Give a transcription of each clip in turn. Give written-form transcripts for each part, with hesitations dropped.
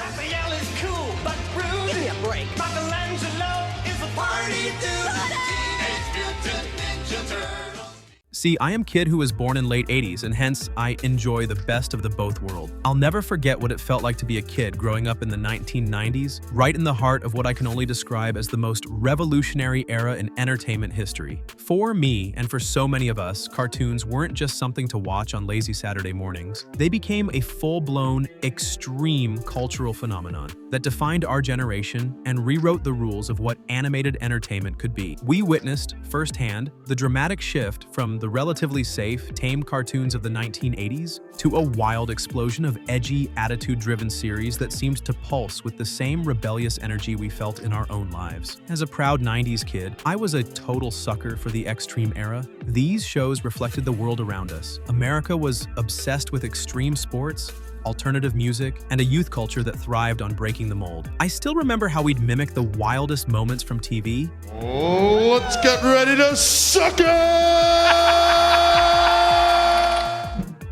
Raphael is cool but rude. Give me a break. Michelangelo is a party dude. Teenage Mutant Ninja Turtles. See, I am Kid who was born in late 80s, and hence I enjoy the best of the both world. I'll never forget what it felt like to be a kid growing up in the 1990s, right in the heart of what I can only describe as the most revolutionary era in entertainment history. For me, and for so many of us, cartoons weren't just something to watch on lazy Saturday mornings. They became a full-blown, extreme cultural phenomenon that defined our generation and rewrote the rules of what animated entertainment could be. We witnessed, firsthand, the dramatic shift from the relatively safe, tame cartoons of the 1980s to a wild explosion of edgy, attitude-driven series that seemed to pulse with the same rebellious energy we felt in our own lives. As a proud 90s kid, I was a total sucker for the extreme era. These shows reflected the world around us. America was obsessed with extreme sports, alternative music, and a youth culture that thrived on breaking the mold. I still remember how we'd mimic the wildest moments from TV. Oh, let's get ready to suck it!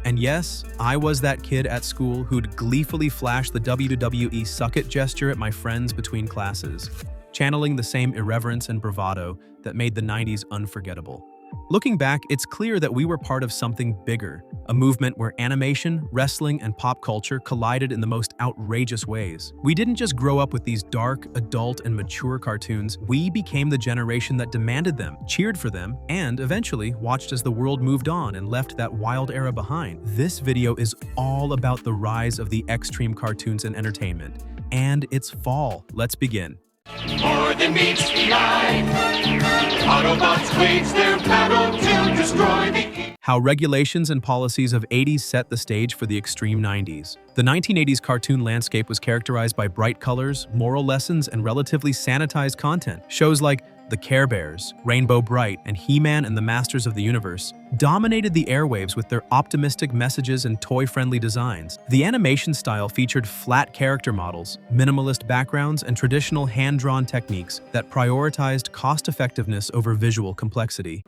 And yes, I was that kid at school who'd gleefully flash the WWE suck it gesture at my friends between classes, channeling the same irreverence and bravado that made the 90s unforgettable. Looking back, it's clear that we were part of something bigger, a movement where animation, wrestling, and pop culture collided in the most outrageous ways. We didn't just grow up with these dark, adult, and mature cartoons, we became the generation that demanded them, cheered for them, and eventually watched as the world moved on and left that wild era behind. This video is all about the rise of the extreme cartoons and entertainment, and its fall. Let's begin. More than meets the eye. Autobots wage their battle to destroy the How regulations and policies of 80s set the stage for the extreme 90s. The 1980s cartoon landscape was characterized by bright colors, moral lessons, and relatively sanitized content. Shows like The Care Bears, Rainbow Bright, and He-Man and the Masters of the Universe dominated the airwaves with their optimistic messages and toy-friendly designs. The animation style featured flat character models, minimalist backgrounds, and traditional hand-drawn techniques that prioritized cost-effectiveness over visual complexity.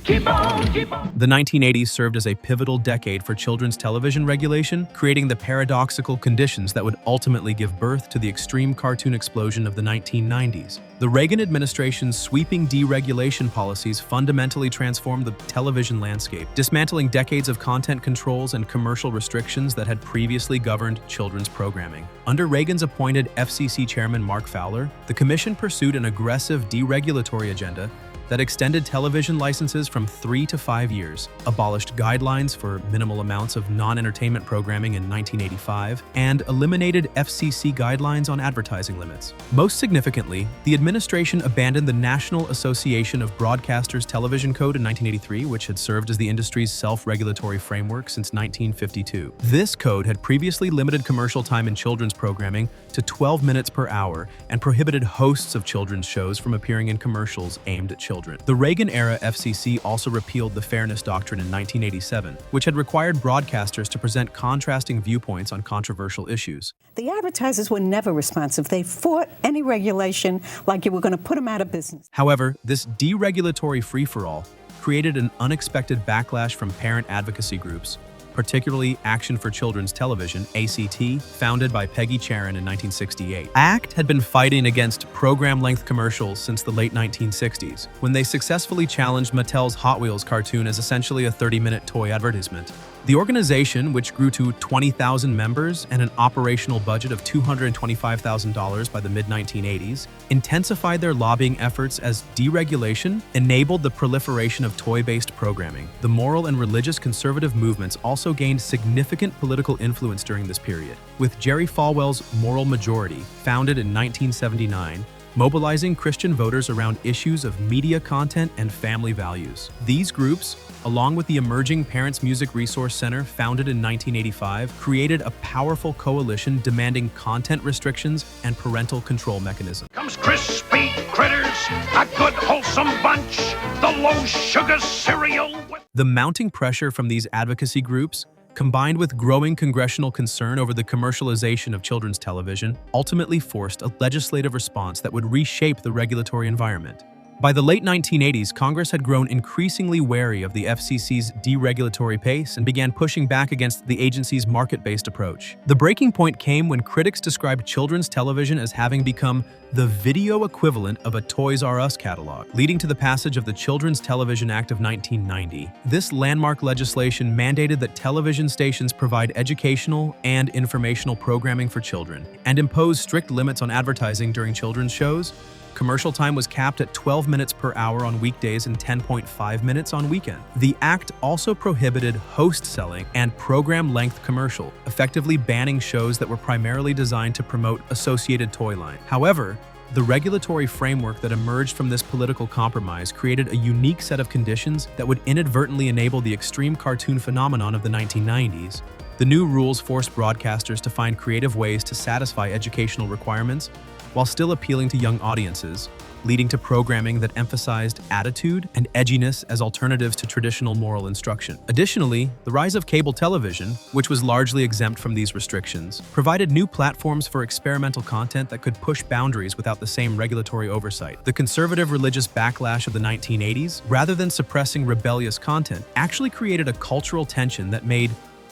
The 1980s served as a pivotal decade for children's television regulation, creating the paradoxical conditions that would ultimately give birth to the extreme cartoon explosion of the 1990s. The Reagan administration's sweeping deregulation policies fundamentally transformed the television landscape, dismantling decades of content controls and commercial restrictions that had previously governed children's programming. Under Reagan's appointed FCC chairman Mark Fowler, the commission pursued an aggressive deregulatory agenda that extended television licenses from 3 to 5 years, abolished guidelines for minimal amounts of non-entertainment programming in 1985, and eliminated FCC guidelines on advertising limits. Most significantly, the administration abandoned the National Association of Broadcasters Television Code in 1983, which had served as the industry's self-regulatory framework since 1952. This code had previously limited commercial time in children's programming to 12 minutes per hour and prohibited hosts of children's shows from appearing in commercials aimed at children. The Reagan-era FCC also repealed the Fairness Doctrine in 1987, which had required broadcasters to present contrasting viewpoints on controversial issues. The advertisers were never responsive. They fought any regulation like you were going to put them out of business. However, this deregulatory free-for-all created an unexpected backlash from parent advocacy groups, particularly Action for Children's Television, ACT, founded by Peggy Charon in 1968. ACT had been fighting against program-length commercials since the late 1960s, when they successfully challenged Mattel's Hot Wheels cartoon as essentially a 30-minute toy advertisement. The organization, which grew to 20,000 members and an operational budget of $225,000 by the mid-1980s, intensified their lobbying efforts as deregulation enabled the proliferation of toy-based programming. The moral and religious conservative movements also gained significant political influence during this period, with Jerry Falwell's Moral Majority, founded in 1979, mobilizing Christian voters around issues of media content and family values. These groups, along with the emerging Parents Music Resource Center founded in 1985, created a powerful coalition demanding content restrictions and parental control mechanisms. Comes crispy critters, a good wholesome bunch, the low-sugar cereal. The mounting pressure from these advocacy groups, combined with growing congressional concern over the commercialization of children's television, ultimately forced a legislative response that would reshape the regulatory environment. By the late 1980s, Congress had grown increasingly wary of the FCC's deregulatory pace and began pushing back against the agency's market-based approach. The breaking point came when critics described children's television as having become the video equivalent of a Toys R Us catalog, leading to the passage of the Children's Television Act of 1990. This landmark legislation mandated that television stations provide educational and informational programming for children, and imposed strict limits on advertising during children's shows. Commercial time was capped at 12 minutes per hour on weekdays and 10.5 minutes on weekends. The act also prohibited host selling and program-length commercial, effectively banning shows that were primarily designed to promote associated toy line. However, the regulatory framework that emerged from this political compromise created a unique set of conditions that would inadvertently enable the extreme cartoon phenomenon of the 1990s. The new rules forced broadcasters to find creative ways to satisfy educational requirements while still appealing to young audiences, leading to programming that emphasized attitude and edginess as alternatives to traditional moral instruction. Additionally, the rise of cable television, which was largely exempt from these restrictions, provided new platforms for experimental content that could push boundaries without the same regulatory oversight. The conservative religious backlash of the 1980s, rather than suppressing rebellious content, actually created a cultural tension that made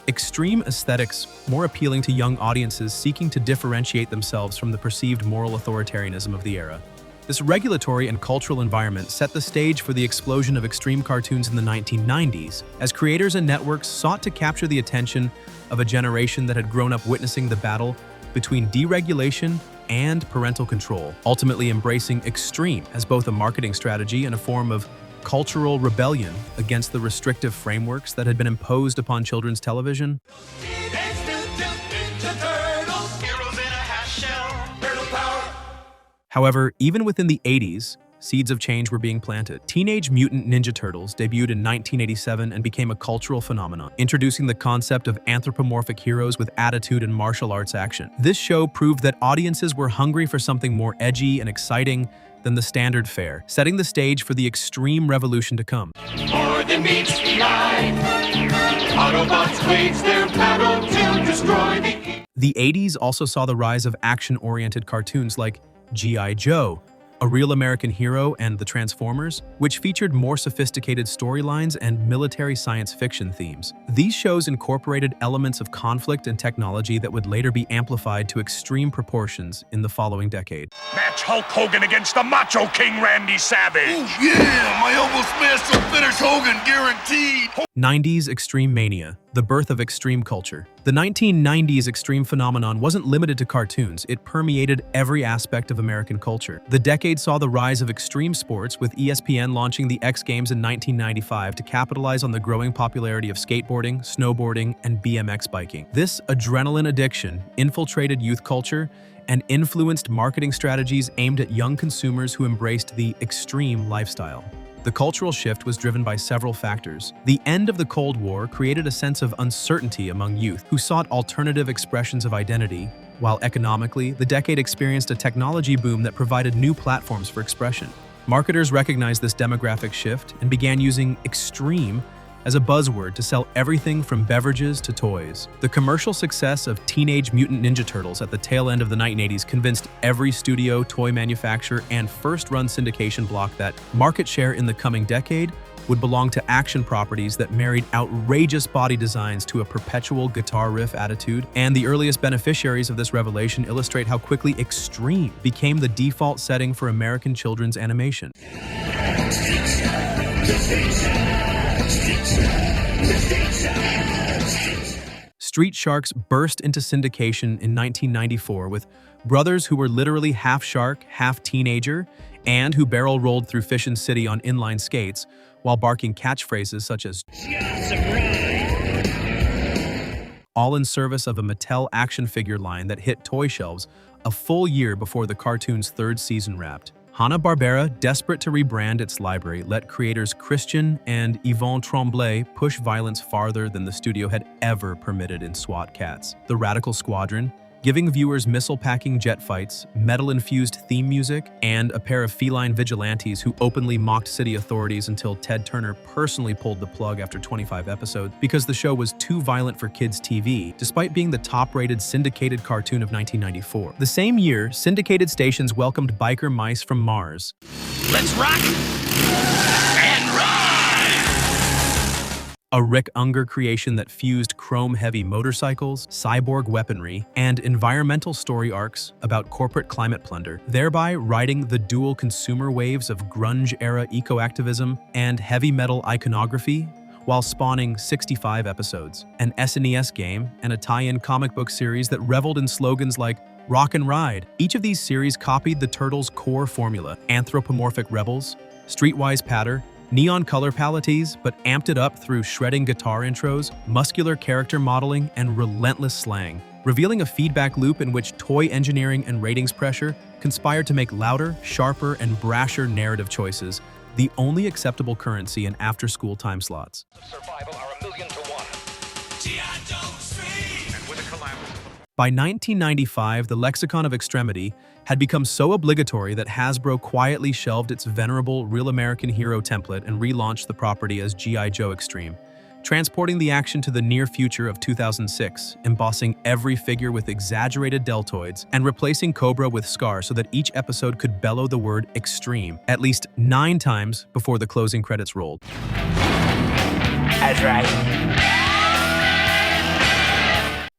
extreme aesthetics more appealing to young audiences seeking to differentiate themselves from the perceived moral authoritarianism of the era. This regulatory and cultural environment set the stage for the explosion of extreme cartoons in the 1990s, as creators and networks sought to capture the attention of a generation that had grown up witnessing the battle between deregulation and parental control, ultimately embracing extreme as both a marketing strategy and a form of cultural rebellion against the restrictive frameworks that had been imposed upon children's television. However, even within the 80s, seeds of change were being planted. Teenage Mutant Ninja Turtles debuted in 1987 and became a cultural phenomenon, introducing the concept of anthropomorphic heroes with attitude and martial arts action. This show proved that audiences were hungry for something more edgy and exciting than the standard fare, setting the stage for the extreme revolution to come. More than meets the eye. Autobots wage their battle to destroy The 80s also saw the rise of action-oriented cartoons like G.I. Joe, A Real American Hero, and The Transformers, which featured more sophisticated storylines and military science fiction themes. These shows incorporated elements of conflict and technology that would later be amplified to extreme proportions in the following decade. Match Hulk Hogan against the Macho King Randy Savage. Oh yeah, my elbow smash will finish Hogan, guaranteed. 90s Extreme Mania, the birth of extreme culture. The 1990s extreme phenomenon wasn't limited to cartoons, it permeated every aspect of American culture. The decade saw the rise of extreme sports, with ESPN launching the X Games in 1995 to capitalize on the growing popularity of skateboarding, snowboarding, and BMX biking. This adrenaline addiction infiltrated youth culture and influenced marketing strategies aimed at young consumers who embraced the extreme lifestyle. The cultural shift was driven by several factors. The end of the Cold War created a sense of uncertainty among youth who sought alternative expressions of identity, while economically, the decade experienced a technology boom that provided new platforms for expression. Marketers recognized this demographic shift and began using extreme as a buzzword to sell everything from beverages to toys. The commercial success of Teenage Mutant Ninja Turtles at the tail end of the 1980s convinced every studio, toy manufacturer, and first-run syndication block that market share in the coming decade would belong to action properties that married outrageous body designs to a perpetual guitar riff attitude, and the earliest beneficiaries of this revelation illustrate how quickly extreme became the default setting for American children's animation. Street Sharks burst into syndication in 1994 with brothers who were literally half shark, half teenager, and who barrel-rolled through Fishin' City on inline skates while barking catchphrases such as all in service of a Mattel action figure line that hit toy shelves a full year before the cartoon's third season wrapped. Hanna-Barbera, desperate to rebrand its library, let creators Christian and Yvonne Tremblay push violence farther than the studio had ever permitted in SWAT Cats. The Radical Squadron, giving viewers missile-packing jet fights, metal-infused theme music, and a pair of feline vigilantes who openly mocked city authorities until Ted Turner personally pulled the plug after 25 episodes because the show was too violent for kids' TV, despite being the top-rated syndicated cartoon of 1994. The same year, syndicated stations welcomed biker mice from Mars. Let's rock and ride! A Rick Unger creation that fused chrome-heavy motorcycles, cyborg weaponry, and environmental story arcs about corporate climate plunder, thereby riding the dual consumer waves of grunge-era eco-activism and heavy metal iconography, while spawning 65 episodes, an SNES game, and a tie-in comic book series that reveled in slogans like "Rock and Ride." Each of these series copied the Turtles' core formula: anthropomorphic rebels, streetwise patter, neon color palettes, but amped it up through shredding guitar intros, muscular character modeling, and relentless slang, revealing a feedback loop in which toy engineering and ratings pressure conspired to make louder, sharper, and brasher narrative choices the only acceptable currency in after-school time slots. Survival are 1,000,000 to 1. And with a collapse. By 1995, the lexicon of extremity had become so obligatory that Hasbro quietly shelved its venerable Real American Hero template and relaunched the property as G.I. Joe Extreme, transporting the action to the near future of 2006, embossing every figure with exaggerated deltoids, and replacing Cobra with Scar so that each episode could bellow the word extreme at least 9 times before the closing credits rolled. That's right.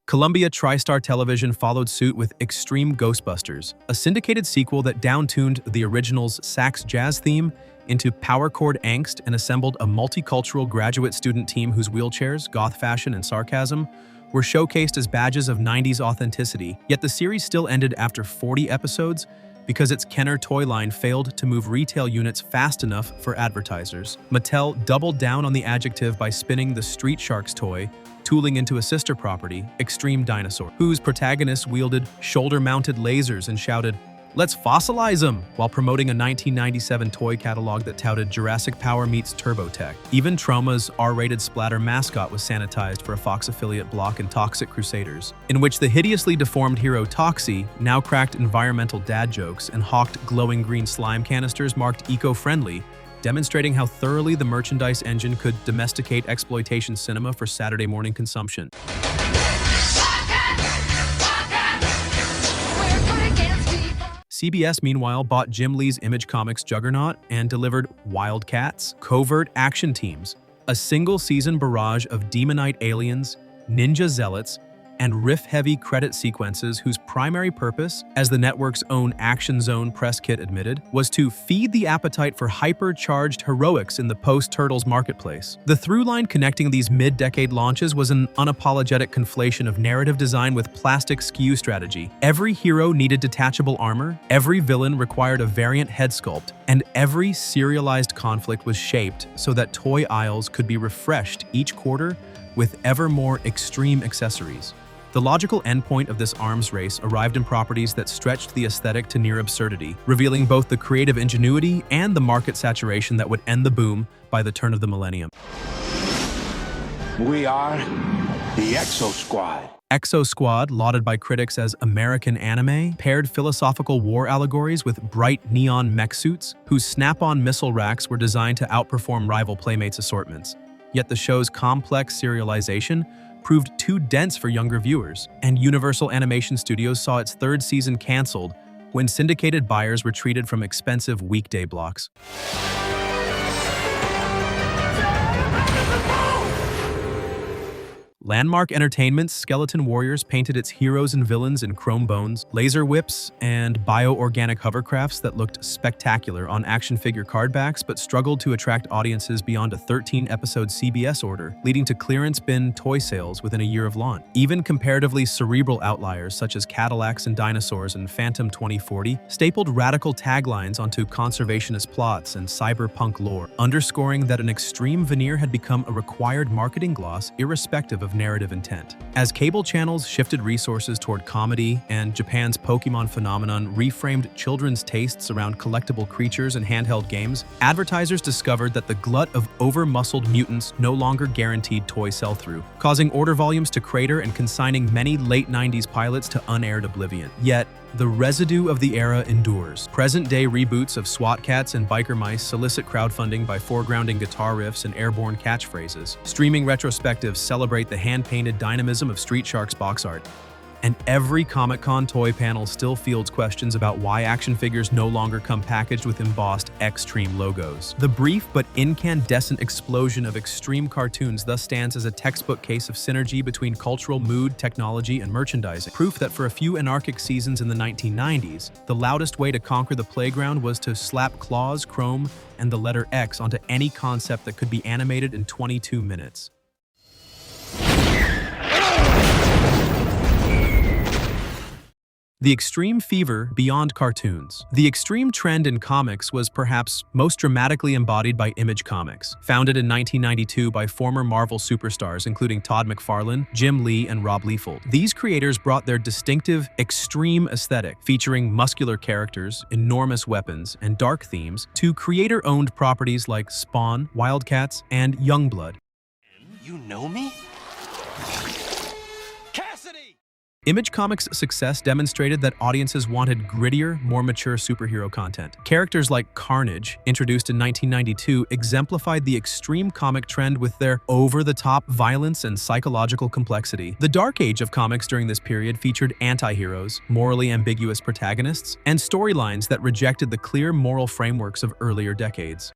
Columbia TriStar Television followed suit with Extreme Ghostbusters, a syndicated sequel that down-tuned the original's sax jazz theme into power chord angst and assembled a multicultural graduate student team whose wheelchairs, goth fashion, and sarcasm were showcased as badges of 90s authenticity. Yet the series still ended after 40 episodes because its Kenner toy line failed to move retail units fast enough for advertisers. Mattel doubled down on the adjective by spinning the Street Sharks toy, tooling into a sister property, Extreme Dinosaur, whose protagonists wielded shoulder-mounted lasers and shouted, "Let's fossilize them!" while promoting a 1997 toy catalog that touted Jurassic Power meets Turbotech. Even Troma's R-rated splatter mascot was sanitized for a Fox affiliate block in Toxic Crusaders, in which the hideously deformed hero Toxie now cracked environmental dad jokes and hawked glowing green slime canisters marked eco-friendly, demonstrating how thoroughly the merchandise engine could domesticate exploitation cinema for Saturday morning consumption. CBS, meanwhile, bought Jim Lee's Image Comics juggernaut and delivered Wildcats, Covert Action Teams, a single-season barrage of demonite aliens, ninja zealots, and riff-heavy credit sequences whose primary purpose, as the network's own Action Zone press kit admitted, was to feed the appetite for hyper-charged heroics in the post-Turtles marketplace. The through line connecting these mid-decade launches was an unapologetic conflation of narrative design with plastic skew strategy. Every hero needed detachable armor, every villain required a variant head sculpt, and every serialized conflict was shaped so that toy aisles could be refreshed each quarter with ever more extreme accessories. The logical endpoint of this arms race arrived in properties that stretched the aesthetic to near absurdity, revealing both the creative ingenuity and the market saturation that would end the boom by the turn of the millennium. We are the Exo Squad. Exo Squad, lauded by critics as American anime, paired philosophical war allegories with bright neon mech suits, whose snap-on missile racks were designed to outperform rival Playmates assortments. Yet the show's complex serialization proved too dense for younger viewers, and Universal Animation Studios saw its 3rd season canceled when syndicated buyers retreated from expensive weekday blocks. Landmark Entertainment's Skeleton Warriors painted its heroes and villains in chrome bones, laser whips, and bioorganic hovercrafts that looked spectacular on action figure card backs but struggled to attract audiences beyond a 13-episode CBS order, leading to clearance bin toy sales within a year of launch. Even comparatively cerebral outliers such as Cadillacs and Dinosaurs and Phantom 2040 stapled radical taglines onto conservationist plots and cyberpunk lore, underscoring that an extreme veneer had become a required marketing gloss irrespective of narrative intent. As cable channels shifted resources toward comedy and Japan's Pokemon phenomenon reframed children's tastes around collectible creatures and handheld games, advertisers discovered that the glut of over-muscled mutants no longer guaranteed toy sell-through, causing order volumes to crater and consigning many late 90s pilots to unaired oblivion. Yet, the residue of the era endures. Present-day reboots of SWAT Cats and Biker Mice solicit crowdfunding by foregrounding guitar riffs and airborne catchphrases. Streaming retrospectives celebrate the hand-painted dynamism of Street Shark's box art. And every Comic-Con toy panel still fields questions about why action figures no longer come packaged with embossed Extreme logos. The brief but incandescent explosion of extreme cartoons thus stands as a textbook case of synergy between cultural mood, technology, and merchandising. Proof that for a few anarchic seasons in the 1990s, the loudest way to conquer the playground was to slap claws, chrome, and the letter X onto any concept that could be animated in 22 minutes. The extreme fever beyond cartoons. The extreme trend in comics was perhaps most dramatically embodied by Image Comics, founded in 1992 by former Marvel superstars including Todd McFarlane, Jim Lee, and Rob Liefeld. These creators brought their distinctive, extreme aesthetic, featuring muscular characters, enormous weapons, and dark themes, to creator-owned properties like Spawn, Wildcats, and Youngblood. You know me? Image Comics' success demonstrated that audiences wanted grittier, more mature superhero content. Characters like Carnage, introduced in 1992, exemplified the extreme comic trend with their over-the-top violence and psychological complexity. The dark age of comics during this period featured anti-heroes, morally ambiguous protagonists, and storylines that rejected the clear moral frameworks of earlier decades.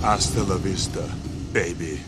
Hasta la vista, baby.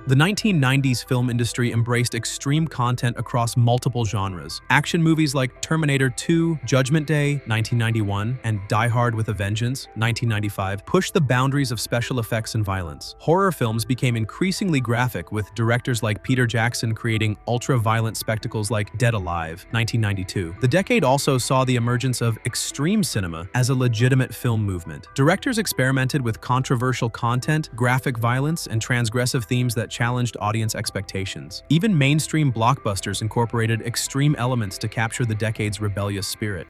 The 1990s film industry embraced extreme content across multiple genres. Action movies like Terminator 2, Judgment Day, 1991, and Die Hard with a Vengeance, 1995, pushed the boundaries of special effects and violence. Horror films became increasingly graphic, with directors like Peter Jackson creating ultra-violent spectacles like Dead Alive, 1992. The decade also saw the emergence of extreme cinema as a legitimate film movement. Directors experimented with controversial content, graphic violence, and transgressive themes that challenged audience expectations. Even mainstream blockbusters incorporated extreme elements to capture the decade's rebellious spirit.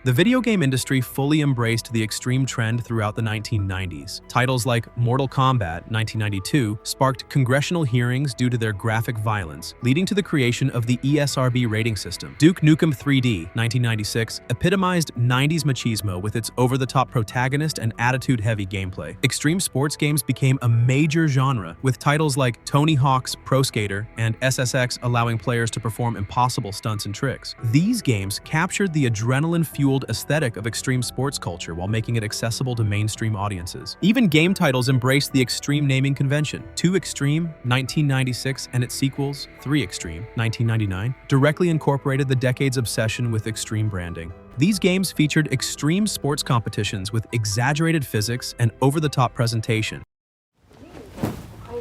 The video game industry fully embraced the extreme trend throughout the 1990s. Titles like Mortal Kombat, 1992, sparked congressional hearings due to their graphic violence, leading to the creation of the ESRB rating system. Duke Nukem 3D, 1996, epitomized 90s machismo with its over-the-top protagonist and attitude-heavy gameplay. Extreme sports games became a major genre, with titles like Tony Hawk's Pro Skater and SSX allowing players to perform impossible stunts and tricks. These games captured the adrenaline-fueled aesthetic of extreme sports culture while making it accessible to mainstream audiences. Even game titles embraced the extreme naming convention. 2 Extreme, 1996, and its sequels, 3 Extreme, 1999, directly incorporated the decade's obsession with extreme branding. These games featured extreme sports competitions with exaggerated physics and over-the-top presentation.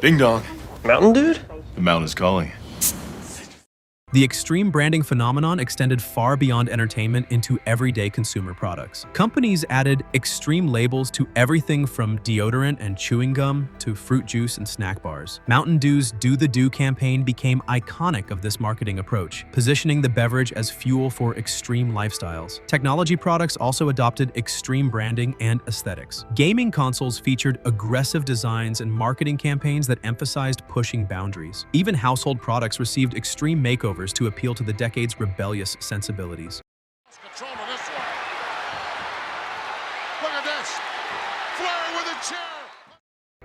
Ding dong. Mountain Dude? The mountain is calling. The extreme branding phenomenon extended far beyond entertainment into everyday consumer products. Companies added extreme labels to everything from deodorant and chewing gum to fruit juice and snack bars. Mountain Dew's Do the Do campaign became iconic of this marketing approach, positioning the beverage as fuel for extreme lifestyles. Technology products also adopted extreme branding and aesthetics. Gaming consoles featured aggressive designs and marketing campaigns that emphasized pushing boundaries. Even household products received extreme makeovers to appeal to the decade's rebellious sensibilities. Control of this one. Look at this. Flair with a chair.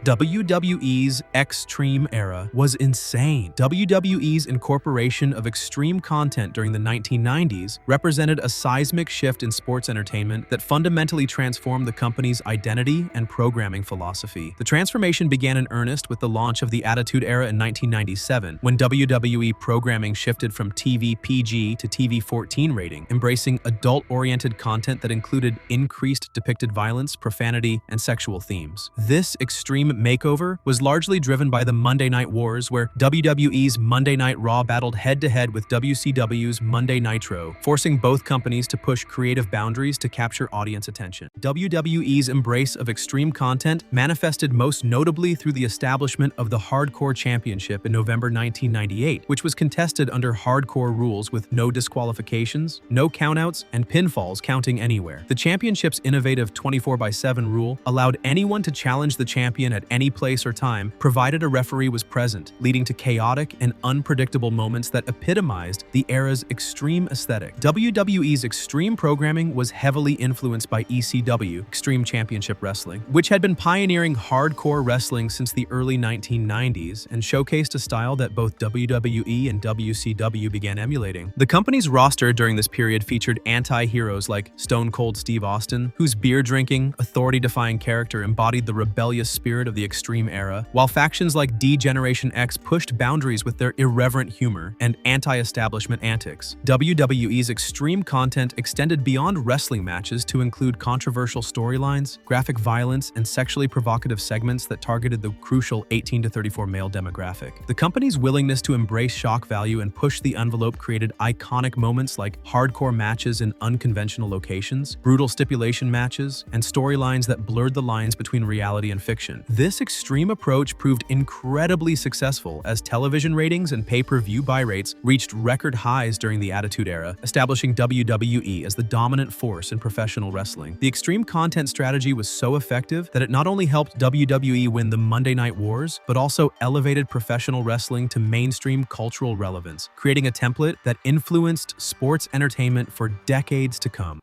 WWE's Extreme era was insane. WWE's incorporation of extreme content during the 1990s represented a seismic shift in sports entertainment that fundamentally transformed the company's identity and programming philosophy. The transformation began in earnest with the launch of the Attitude Era in 1997, when WWE programming shifted from TV PG to TV 14 rating, embracing adult-oriented content that included increased depicted violence, profanity, and sexual themes. This extreme makeover was largely driven by the Monday Night Wars, where WWE's Monday Night Raw battled head-to-head with WCW's Monday Nitro, forcing both companies to push creative boundaries to capture audience attention. WWE's embrace of extreme content manifested most notably through the establishment of the Hardcore Championship in November 1998, which was contested under hardcore rules with no disqualifications, no countouts, and pinfalls counting anywhere. The championship's innovative 24/7 rule allowed anyone to challenge the champion at any place or time, provided a referee was present, leading to chaotic and unpredictable moments that epitomized the era's extreme aesthetic. WWE's extreme programming was heavily influenced by ECW, Extreme Championship Wrestling, which had been pioneering hardcore wrestling since the early 1990s and showcased a style that both WWE and WCW began emulating. The company's roster during this period featured anti-heroes like Stone Cold Steve Austin, whose beer-drinking, authority-defying character embodied the rebellious spirit of the Extreme era, while factions like D-Generation X pushed boundaries with their irreverent humor and anti-establishment antics. WWE's extreme content extended beyond wrestling matches to include controversial storylines, graphic violence, and sexually provocative segments that targeted the crucial 18 to 34 male demographic. The company's willingness to embrace shock value and push the envelope created iconic moments like hardcore matches in unconventional locations, brutal stipulation matches, and storylines that blurred the lines between reality and fiction. This extreme approach proved incredibly successful as television ratings and pay-per-view buy rates reached record highs during the Attitude Era, establishing WWE as the dominant force in professional wrestling. The extreme content strategy was so effective that it not only helped WWE win the Monday Night Wars, but also elevated professional wrestling to mainstream cultural relevance, creating a template that influenced sports entertainment for decades to come.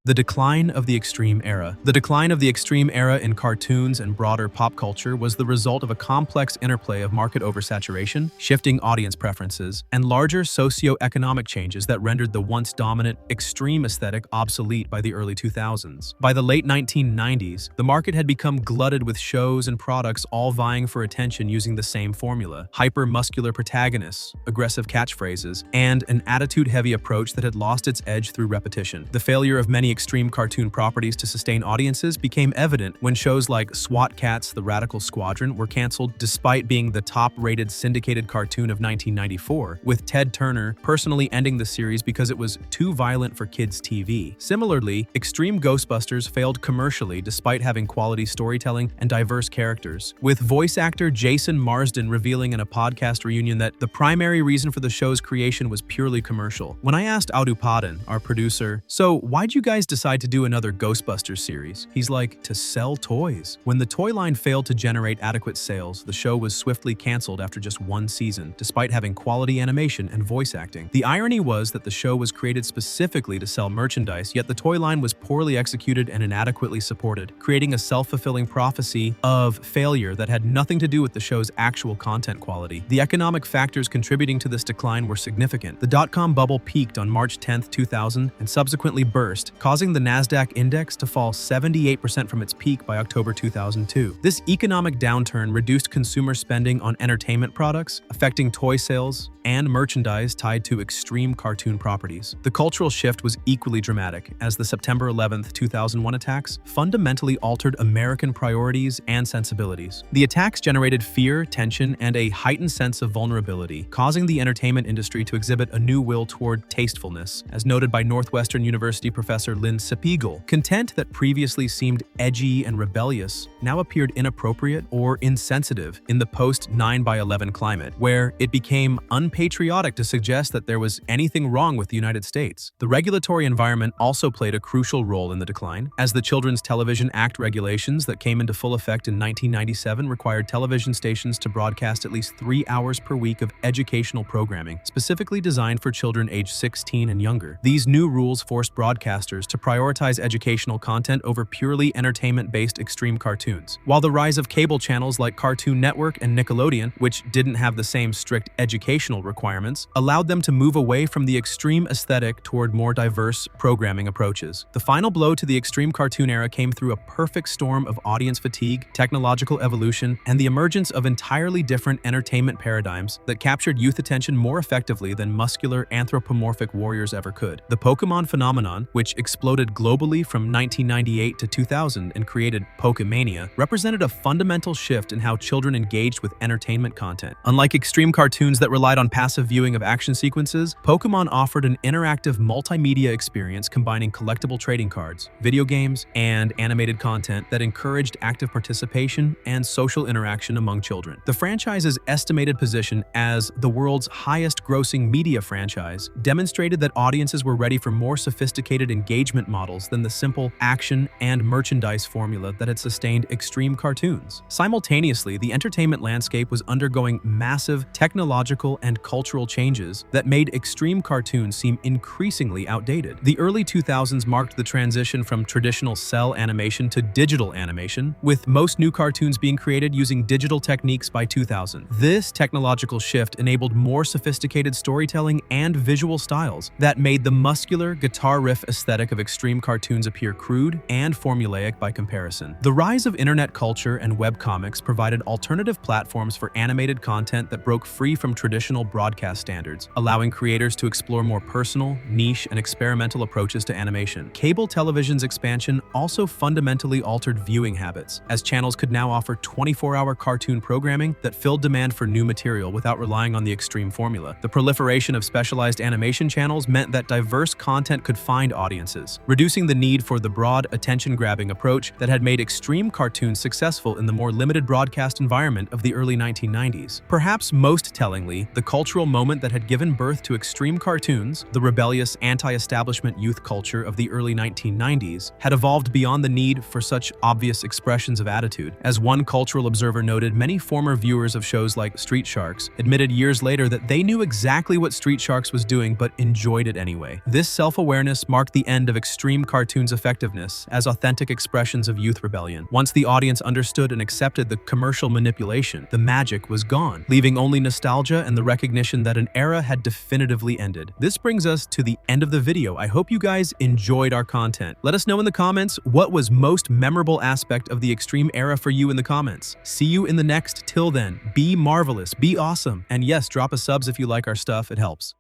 The decline of the Extreme Era. The decline of the Extreme Era in cartoons and broader pop culture was the result of a complex interplay of market oversaturation, shifting audience preferences, and larger socio-economic changes that rendered the once dominant extreme aesthetic obsolete by the early 2000s. By the late 1990s, the market had become glutted with shows and products all vying for attention using the same formula: hyper-muscular protagonists, aggressive catchphrases, and an attitude-heavy approach that had lost its edge through repetition. The failure of many extreme cartoon properties to sustain audiences became evident when shows like SWAT Kats: The Radical Squadron were canceled despite being the top-rated syndicated cartoon of 1994, with Ted Turner personally ending the series because it was too violent for kids' TV. Similarly, Extreme Ghostbusters failed commercially despite having quality storytelling and diverse characters, with voice actor Jason Marsden revealing in a podcast reunion that the primary reason for the show's creation was purely commercial. When I asked Audupadan, our producer, "So why'd you guys decide to do another Ghostbusters series?" He's like, "To sell toys." When the toy line failed to generate adequate sales, the show was swiftly canceled after just one season, despite having quality animation and voice acting. The irony was that the show was created specifically to sell merchandise, yet the toy line was poorly executed and inadequately supported, creating a self-fulfilling prophecy of failure that had nothing to do with the show's actual content quality. The economic factors contributing to this decline were significant. The dot-com bubble peaked on March 10, 2000, and subsequently burst, causing the Nasdaq index to fall 78% from its peak by October 2002. This economic downturn reduced consumer spending on entertainment products, affecting toy sales and merchandise tied to extreme cartoon properties. The cultural shift was equally dramatic, as the September 11, 2001 attacks fundamentally altered American priorities and sensibilities. The attacks generated fear, tension, and a heightened sense of vulnerability, causing the entertainment industry to exhibit a new will toward tastefulness, as noted by Northwestern University professor Lynn Spiegel. Content that previously seemed edgy and rebellious now appeared inappropriate or insensitive in the post-9/11 climate, where it became unpatriotic to suggest that there was anything wrong with the United States. The regulatory environment also played a crucial role in the decline, as the Children's Television Act regulations that came into full effect in 1997 required television stations to broadcast at least 3 hours per week of educational programming, specifically designed for children aged 16 and younger. These new rules forced broadcasters to prioritize educational content over purely entertainment-based extreme cartoons. While the rise of cable channels like Cartoon Network and Nickelodeon, which didn't have the same strict educational requirements, allowed them to move away from the extreme aesthetic toward more diverse programming approaches. The final blow to the extreme cartoon era came through a perfect storm of audience fatigue, technological evolution, and the emergence of entirely different entertainment paradigms that captured youth attention more effectively than muscular anthropomorphic warriors ever could. The Pokémon phenomenon, which exploded globally from 1998 to 2000 and created Pokemania, represented a fundamental shift in how children engaged with entertainment content. Unlike extreme cartoons that relied on passive viewing of action sequences, Pokémon offered an interactive multimedia experience combining collectible trading cards, video games, and animated content that encouraged active participation and social interaction among children. The franchise's estimated position as the world's highest-grossing media franchise demonstrated that audiences were ready for more sophisticated engagement models than the simple action and merchandise formula that had sustained extreme cartoons. Simultaneously, the entertainment landscape was undergoing massive technological and cultural changes that made extreme cartoons seem increasingly outdated. The early 2000s marked the transition from traditional cell animation to digital animation, with most new cartoons being created using digital techniques by 2000. This technological shift enabled more sophisticated storytelling and visual styles that made the muscular guitar riff aesthetic of extreme cartoons appear crude and formulaic by comparison. The rise of internet culture and webcomics provided alternative platforms for animated content that broke free from traditional broadcast standards, allowing creators to explore more personal, niche, and experimental approaches to animation. Cable television's expansion also fundamentally altered viewing habits, as channels could now offer 24-hour cartoon programming that filled demand for new material without relying on the extreme formula. The proliferation of specialized animation channels meant that diverse content could find audiences, reducing the need for the broad, attention-grabbing approach that had made extreme cartoons successful in the more limited broadcast environment of the early 1990s. Perhaps most tellingly, the cultural moment that had given birth to extreme cartoons, the rebellious anti-establishment youth culture of the early 1990s, had evolved beyond the need for such obvious expressions of attitude. As one cultural observer noted, many former viewers of shows like Street Sharks admitted years later that they knew exactly what Street Sharks was doing but enjoyed it anyway. This self-awareness marked the end of extreme cartoons' effectiveness as authentic expressions of youth rebellion. Once the audience understood and accepted the commercial manipulation, the magic was gone, leaving only nostalgia and the recognition that an era had definitively ended. This brings us to the end of the video. I hope you guys enjoyed our content. Let us know in the comments what was most memorable aspect of the extreme era for you in the comments. See you in the next. Till then, be marvelous, be awesome, and yes, drop a subs if you like our stuff, it helps.